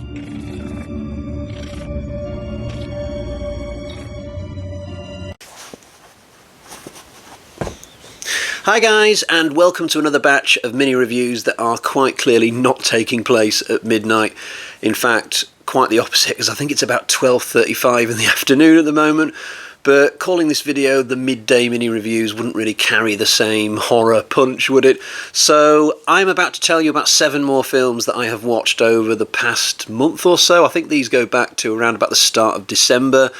Hi guys, and welcome to another batch of mini reviews that are quite clearly not taking place at midnight. In fact, quite the opposite, because I think it's about 12:35 in the afternoon at the moment. But calling this video the midday mini reviews wouldn't really carry the same horror punch, would it? So I'm about to tell you about 7 more films that I have watched over the past month or so. I think these go back to around about the start of December.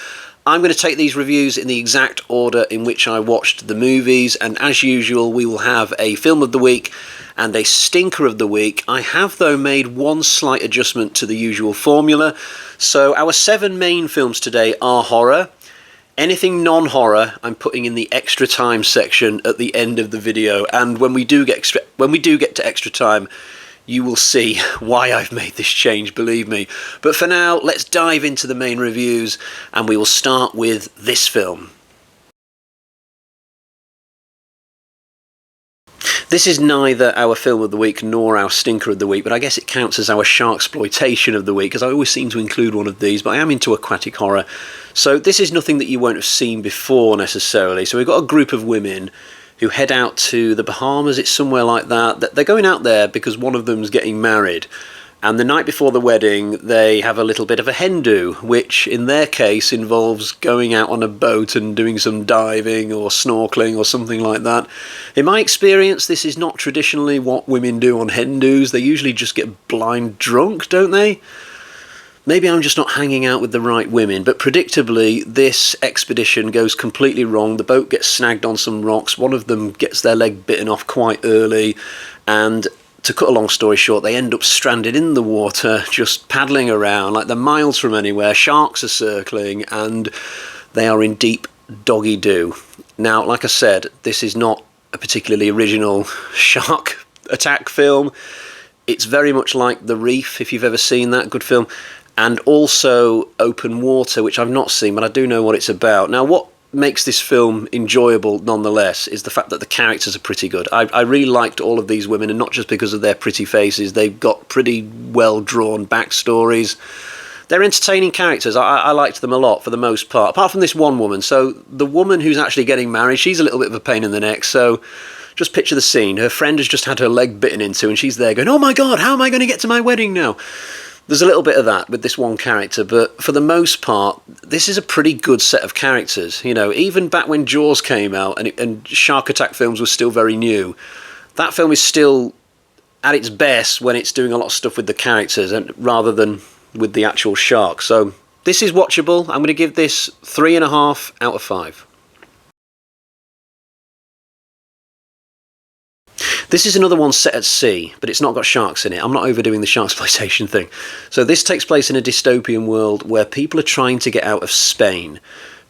I'm going to take these reviews in the exact order in which I watched the movies, and as usual we will have a film of the week and a stinker of the week. I have though made one slight adjustment to the usual formula. So our 7 main films today are horror. Anything non-horror I'm putting in the extra time section at the end of the video, and when we do get to extra time, you will see why I've made this change, believe me. But for now, let's dive into the main reviews, and we will start with this film. This is neither our film of the week nor our stinker of the week, but I guess it counts as our sharksploitation of the week, because I always seem to include one of these, but I am into aquatic horror. So this is nothing that you won't have seen before necessarily. So we've got a group of women who head out to the Bahamas, it's somewhere like that. They're going out there because one of them's getting married. And the night before the wedding, they have a little bit of a hen do, which in their case involves going out on a boat and doing some diving or snorkeling or something like that. In my experience, this is not traditionally what women do on hen do's. They usually just get blind drunk, don't they? Maybe I'm just not hanging out with the right women, but predictably this expedition goes completely wrong. The boat gets snagged on some rocks, one of them gets their leg bitten off quite early, and to cut a long story short, they end up stranded in the water, just paddling around like they're miles from anywhere. Sharks are circling, and they are in deep doggy-do. Now, like I said, this is not a particularly original shark attack film. It's very much like The Reef, if you've ever seen that, good film. And also Open Water, which I've not seen, but I do know what it's about. Now, what makes this film enjoyable nonetheless is the fact that the characters are pretty good. I really liked all of these women, and not just because of their pretty faces. They've got pretty well-drawn backstories. They're entertaining characters. I liked them a lot for the most part, apart from this one woman. So the woman who's actually getting married, she's a little bit of a pain in the neck. So just picture the scene. Her friend has just had her leg bitten into, and she's there going, "Oh my God, how am I going to get to my wedding now?" There's a little bit of that with this one character, but for the most part, this is a pretty good set of characters. You know, even back when Jaws came out and shark attack films were still very new, that film is still at its best when it's doing a lot of stuff with the characters and rather than with the actual shark. So this is watchable. I'm going to give this 3.5 out of 5. This is another one set at sea, but it's not got sharks in it. I'm not overdoing the sharksploitation thing. So this takes place in a dystopian world where people are trying to get out of Spain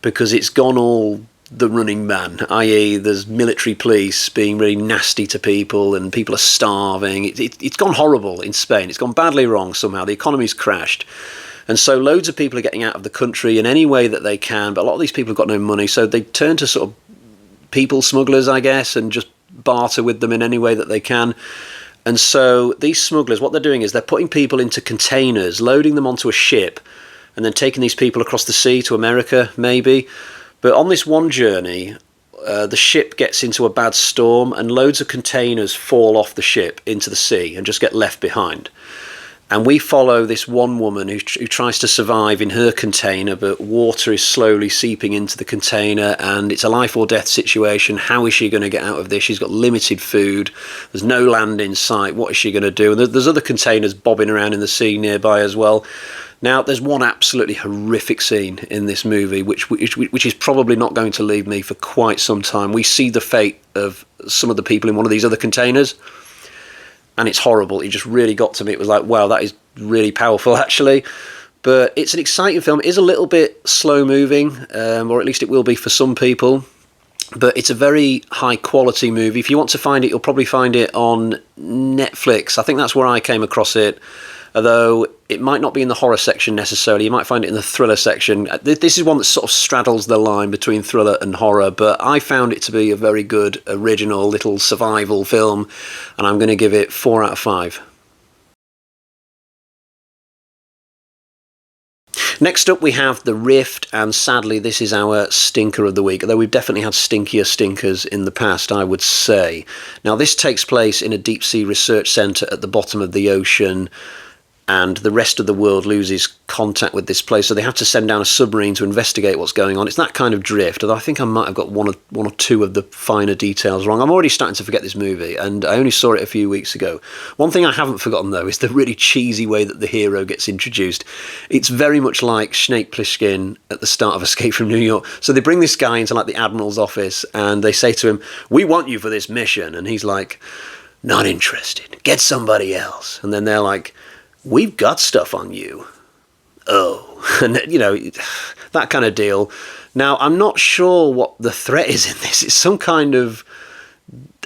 because it's gone all the running man, i.e. there's military police being really nasty to people and people are starving. It's gone horrible in Spain. It's gone badly wrong somehow. The economy's crashed. And so loads of people are getting out of the country in any way that they can, but a lot of these people have got no money, so they turn to sort of people smugglers, I guess, and just barter with them in any way that they can. And so these smugglers, what they're doing is they're putting people into containers, loading them onto a ship, and then taking these people across the sea to America, maybe. But on this one journey, the ship gets into a bad storm, and loads of containers fall off the ship into the sea and just get left behind. And we follow this one woman who tries to survive in her container, but water is slowly seeping into the container, and it's a life or death situation. How is she going to get out of this? She's got limited food. There's no land in sight. What is she going to do? And there's other containers bobbing around in the sea nearby as well. Now, there's one absolutely horrific scene in this movie, which is probably not going to leave me for quite some time. We see the fate of some of the people in one of these other containers, and it's horrible. It just really got to me. It was like, wow, that is really powerful, actually. But it's an exciting film. It is a little bit slow-moving, or at least it will be for some people. But it's a very high-quality movie. If you want to find it, you'll probably find it on Netflix. I think that's where I came across it. Although it might not be in the horror section necessarily. You might find it in the thriller section. This is one that sort of straddles the line between thriller and horror, but I found it to be a very good, original little survival film, and I'm going to give it 4 out of 5. Next up we have The Rift, and sadly this is our stinker of the week, although we've definitely had stinkier stinkers in the past, I would say. Now this takes place in a deep sea research centre at the bottom of the ocean, and the rest of the world loses contact with this place, so they have to send down a submarine to investigate what's going on. It's that kind of drift, although I think I might have got one or two of the finer details wrong. I'm already starting to forget this movie, and I only saw it a few weeks ago. One thing I haven't forgotten, though, is the really cheesy way that the hero gets introduced. It's very much like Snake Plissken at the start of Escape from New York. So they bring this guy into like the Admiral's office, and they say to him, "We want you for this mission," and he's like, "Not interested. Get somebody else." And then they're like, "We've got stuff on you." Oh, and you know, that kind of deal. Now, I'm not sure what the threat is in this. It's some kind of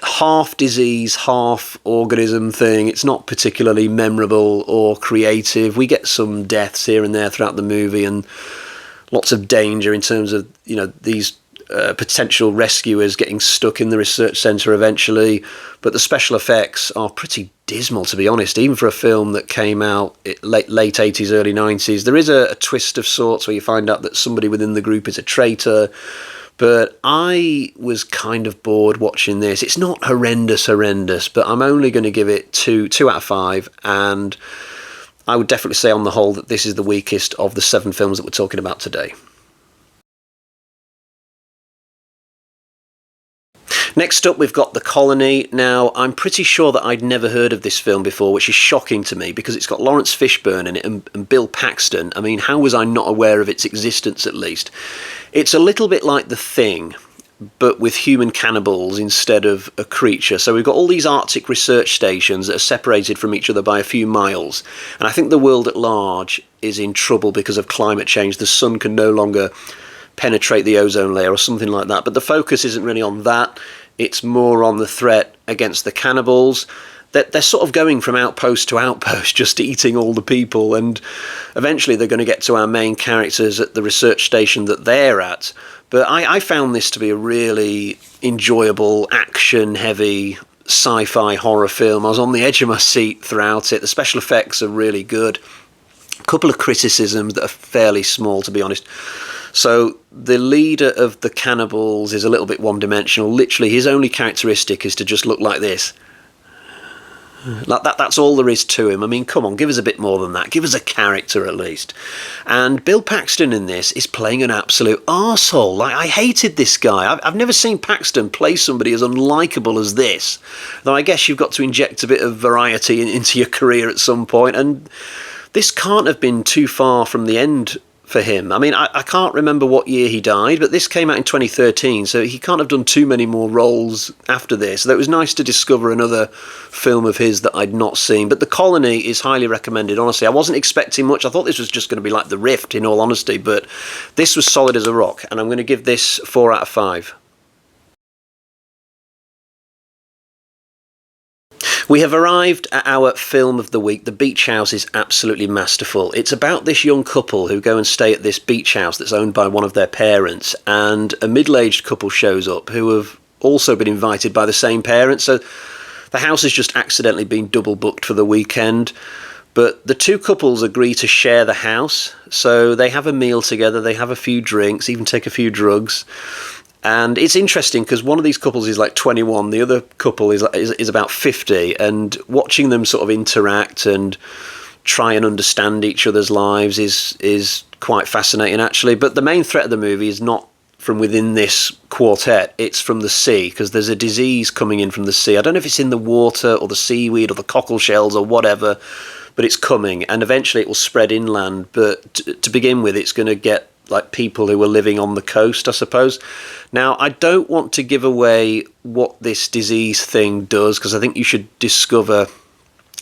half disease, half organism thing. It's not particularly memorable or creative. We get some deaths here and there throughout the movie, and lots of danger in terms of, you know, these potential rescuers getting stuck in the research centre eventually, but the special effects are pretty dismal, to be honest, even for a film that came out late 80s, early 90s. There is a twist of sorts where you find out that somebody within the group is a traitor, but I was kind of bored watching this. It's not horrendous, but I'm only going to give it 2 out of 5, and I would definitely say on the whole that this is the weakest of the 7 films that we're talking about today. Next up, we've got The Colony. Now, I'm pretty sure that I'd never heard of this film before, which is shocking to me because it's got Lawrence Fishburne in it and Bill Paxton. I mean, how was I not aware of its existence, at least? It's a little bit like The Thing, but with human cannibals instead of a creature. So we've got all these Arctic research stations that are separated from each other by a few miles. And I think the world at large is in trouble because of climate change. The sun can no longer penetrate the ozone layer or something like that. But the focus isn't really on that. It's more on the threat against the cannibals. They're sort of going from outpost to outpost, just eating all the people, and eventually they're going to get to our main characters at the research station that they're at. But I found this to be a really enjoyable, action-heavy, sci-fi horror film. I was on the edge of my seat throughout it. The special effects are really good. A couple of criticisms that are fairly small, to be honest. So the leader of the cannibals is a little bit one-dimensional. Literally, his only characteristic is to just look like this. Like that's all there is to him. I mean, come on, give us a bit more than that. Give us a character at least. And Bill Paxton in this is playing an absolute arsehole. Like, I hated this guy. I've never seen Paxton play somebody as unlikable as this. Though I guess you've got to inject a bit of variety into your career at some point. And this can't have been too far from the end for him. I mean, I can't remember what year he died, but this came out in 2013, so he can't have done too many more roles after this. So it was nice to discover another film of his that I'd not seen. But The Colony is highly recommended, honestly. I wasn't expecting much. I thought this was just going to be like The Rift, in all honesty, but this was solid as a rock, and I'm going to give this 4 out of 5. We have arrived at our film of the week. The Beach House is absolutely masterful. It's about this young couple who go and stay at this beach house that's owned by one of their parents, and a middle-aged couple shows up who have also been invited by the same parents. So the house has just accidentally been double booked for the weekend. But the two couples agree to share the house. So they have a meal together, they have a few drinks, even take a few drugs. And it's interesting because one of these couples is like 21, the other couple is about 50, and watching them sort of interact and try and understand each other's lives is quite fascinating, actually. But the main threat of the movie is not from within this quartet, it's from the sea, because there's a disease coming in from the sea. I don't know if it's in the water or the seaweed or the cockle shells or whatever, but it's coming, and eventually it will spread inland. But to begin with, it's going to get like people who are living on the coast, I suppose. Now, I don't want to give away what this disease thing does, because I think you should discover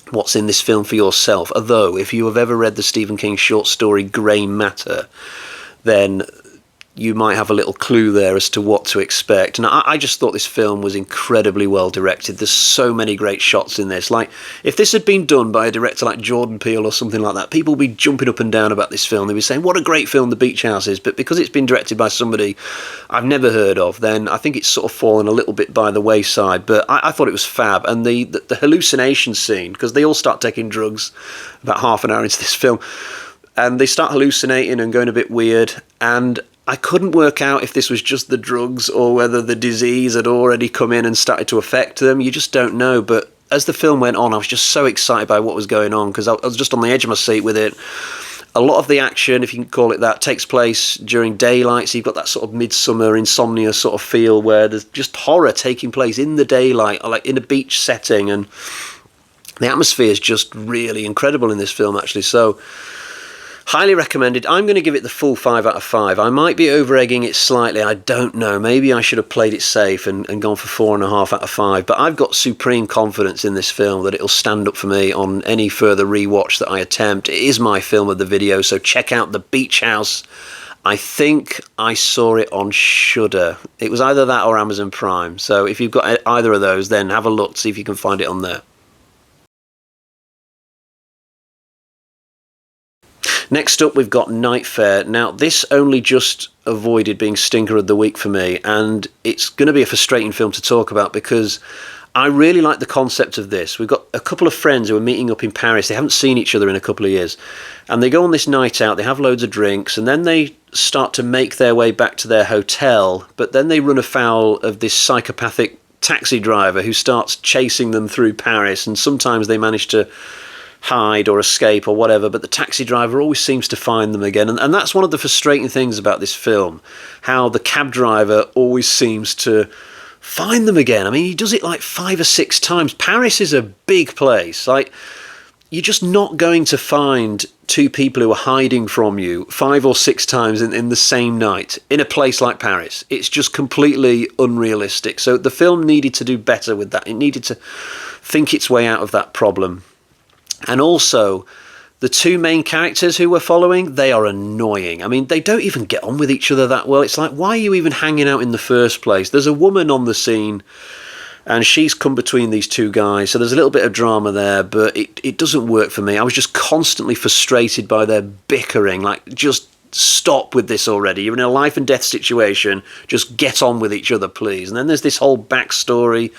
what's in this film for yourself. Although, if you have ever read the Stephen King short story Grey Matter, then you might have a little clue there as to what to expect. And I just thought this film was incredibly well directed. There's so many great shots in this. Like, if this had been done by a director like Jordan Peele or something like that, people would be jumping up and down about this film. They'd be saying, what a great film The Beach House is. But because it's been directed by somebody I've never heard of, then I think it's sort of fallen a little bit by the wayside. But I thought it was fab. And the hallucination scene, because they all start taking drugs about half an hour into this film, and they start hallucinating and going a bit weird, and I couldn't work out if this was just the drugs or whether the disease had already come in and started to affect them. You just don't know. But as the film went on, I was just so excited by what was going on because I was just on the edge of my seat with it. A lot of the action, if you can call it that, takes place during daylight, so you've got that sort of midsummer insomnia sort of feel where there's just horror taking place in the daylight, like in a beach setting, and the atmosphere is just really incredible in this film, actually. So highly recommended. I'm going to give it the full 5 out of 5. I might be over-egging it slightly. I don't know. Maybe I should have played it safe and gone for 4.5 out of 5. But I've got supreme confidence in this film that it'll stand up for me on any further rewatch that I attempt. It is my film of the video, so check out The Beach House. I think I saw it on Shudder. It was either that or Amazon Prime. So if you've got either of those, then have a look, see if you can find it on there. Next up, we've got Nightfare. Now, this only just avoided being Stinker of the Week for me, and it's going to be a frustrating film to talk about because I really like the concept of this. We've got a couple of friends who are meeting up in Paris. They haven't seen each other in a couple of years, and they go on this night out, they have loads of drinks, and then they start to make their way back to their hotel, but then they run afoul of this psychopathic taxi driver who starts chasing them through Paris, and sometimes they manage to hide or escape or whatever, but the taxi driver always seems to find them again, and that's one of the frustrating things about this film, how the cab driver always seems to find them again. I mean, he does it like 5 or 6 times. Paris is a big place. Like, you're just not going to find 2 people who are hiding from you 5 or 6 times in the same night in a place like Paris. It's just completely unrealistic. So the film needed to do better with that. It needed to think its way out of that problem. And also, the 2 main characters who we're following, they are annoying. I mean, they don't even get on with each other that well. It's like, why are you even hanging out in the first place? There's a woman on the scene, and she's come between these 2 guys, so there's a little bit of drama there, but it doesn't work for me. I was just constantly frustrated by their bickering. Like, just stop with this already. You're in a life and death situation. Just get on with each other, please. And then there's this whole backstory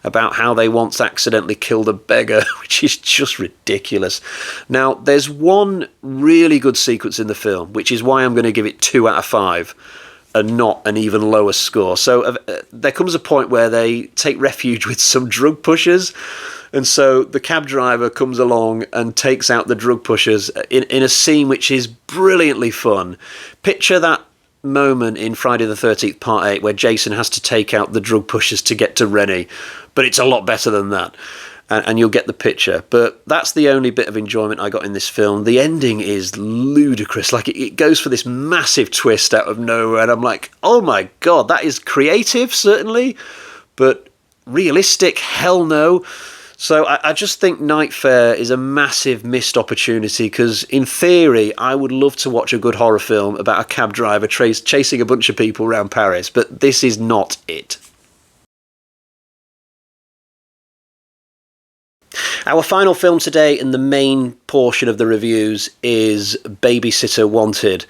about how they once accidentally killed a beggar, which is just ridiculous. Now, there's one really good sequence in the film, which is why I'm going to give it 2 out of 5 and not an even lower score. So there comes a point where they take refuge with some drug pushers, and so the cab driver comes along and takes out the drug pushers in a scene which is brilliantly fun. Picture that moment in Friday the 13th Part 8 where Jason has to take out the drug pushers to get to Rennie, but it's a lot better than that, and you'll get the picture. But that's the only bit of enjoyment I got in this film. The ending is ludicrous. Like, it goes for this massive twist out of nowhere, and I'm like, oh my god, that is creative, certainly, but realistic, hell no. So I just think Nightfare is a massive missed opportunity, because in theory I would love to watch a good horror film about a cab driver chasing a bunch of people around Paris, but this is not it. Our final film today in the main portion of the reviews is Babysitter Wanted.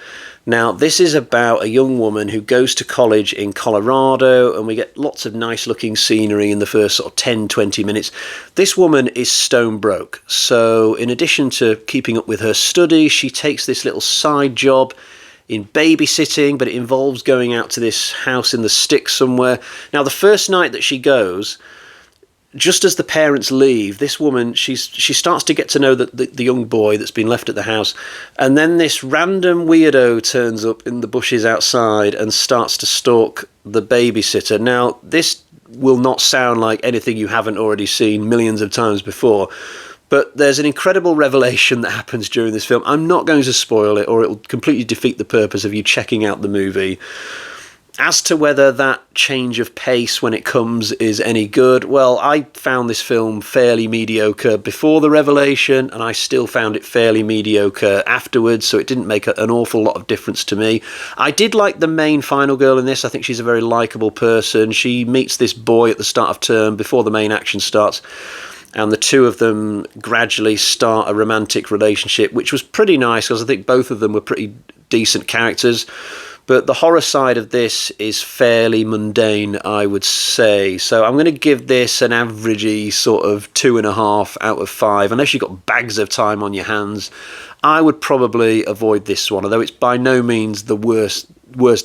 Now, this is about a young woman who goes to college in Colorado, and we get lots of nice looking scenery in the first sort of 10-20 minutes. This woman is stone broke, so in addition to keeping up with her studies, she takes this little side job in babysitting, but it involves going out to this house in the sticks somewhere. Now, the first night that she goes, just as the parents leave, this woman, she starts to get to know the young boy that's been left at the house, and then this random weirdo turns up in the bushes outside and starts to stalk the babysitter. Now, this will not sound like anything you haven't already seen millions of times before, but there's an incredible revelation that happens during this film. I'm not going to spoil it, or it will completely defeat the purpose of you checking out the movie. As to whether that change of pace when it comes is any good, well, I found this film fairly mediocre before the revelation, and I still found it fairly mediocre afterwards, so it didn't make an awful lot of difference to me. I did like the main final girl in this. I think she's a very likeable person. She meets this boy at the start of term before the main action starts, and the 2 of them gradually start a romantic relationship, which was pretty nice, because I think both of them were pretty decent characters. But the horror side of this is fairly mundane, I would say. So I'm going to give this an averagey sort of 2.5 out of 5. Unless you've got bags of time on your hands, I would probably avoid this one, although it's by no means the worst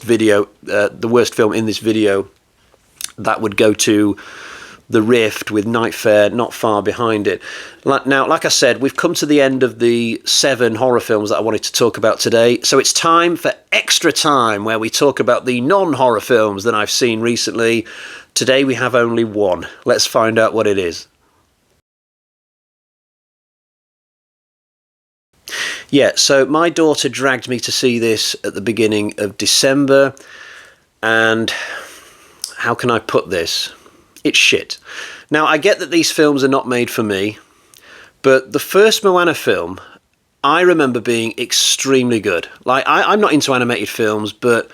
film in this video. That would go to The Rift with Nightfare not far behind it. Now, like I said, we've come to the end of the 7 horror films that I wanted to talk about today, so it's time for Extra Time, where we talk about the non-horror films that I've seen recently. Today we have only one. Let's find out what it is. Yeah, so my daughter dragged me to see this at the beginning of December, and how can I put this? It's shit. Now, I get that these films are not made for me, but the first Moana film, I remember being extremely good. Like, I'm not into animated films, but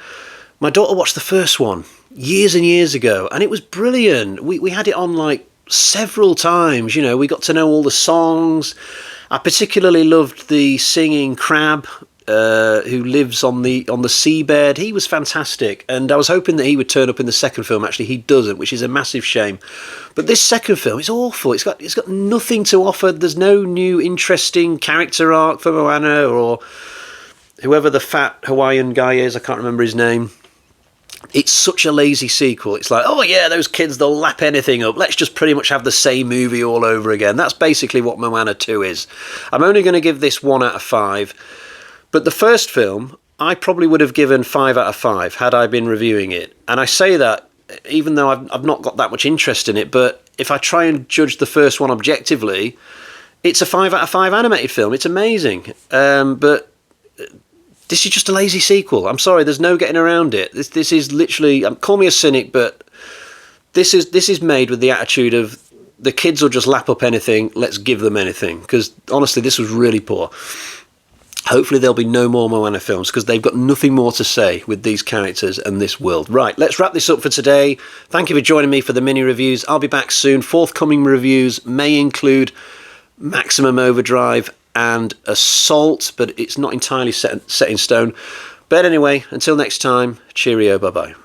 my daughter watched the first one years and years ago, and it was brilliant. We had it on, like, several times, you know. We got to know all the songs. I particularly loved the singing crab who lives on the seabed. He was fantastic, and I was hoping that he would turn up in the second film. Actually, he doesn't, which is a massive shame. But this second film is awful. It's got nothing to offer. There's no new interesting character arc for Moana or whoever the fat Hawaiian guy is. I can't remember his name. It's such a lazy sequel. It's like, oh yeah, those kids, they'll lap anything up. Let's just pretty much have the same movie all over again. That's basically what Moana 2 is. I'm only going to give this 1 out of 5. But the first film, I probably would have given 5 out of 5 had I been reviewing it. And I say that even though I've not got that much interest in it, but if I try and judge the first one objectively, it's a 5 out of 5 animated film. It's amazing. But this is just a lazy sequel. I'm sorry, there's no getting around it. This is literally, call me a cynic, but this is made with the attitude of the kids will just lap up anything, let's give them anything. Because honestly, this was really poor. Hopefully there'll be no more Moana films, because they've got nothing more to say with these characters and this world. Right, let's wrap this up for today. Thank you for joining me for the mini reviews. I'll be back soon. Forthcoming reviews may include Maximum Overdrive and Assault, but it's not entirely set in stone. But anyway, until next time, cheerio, bye-bye.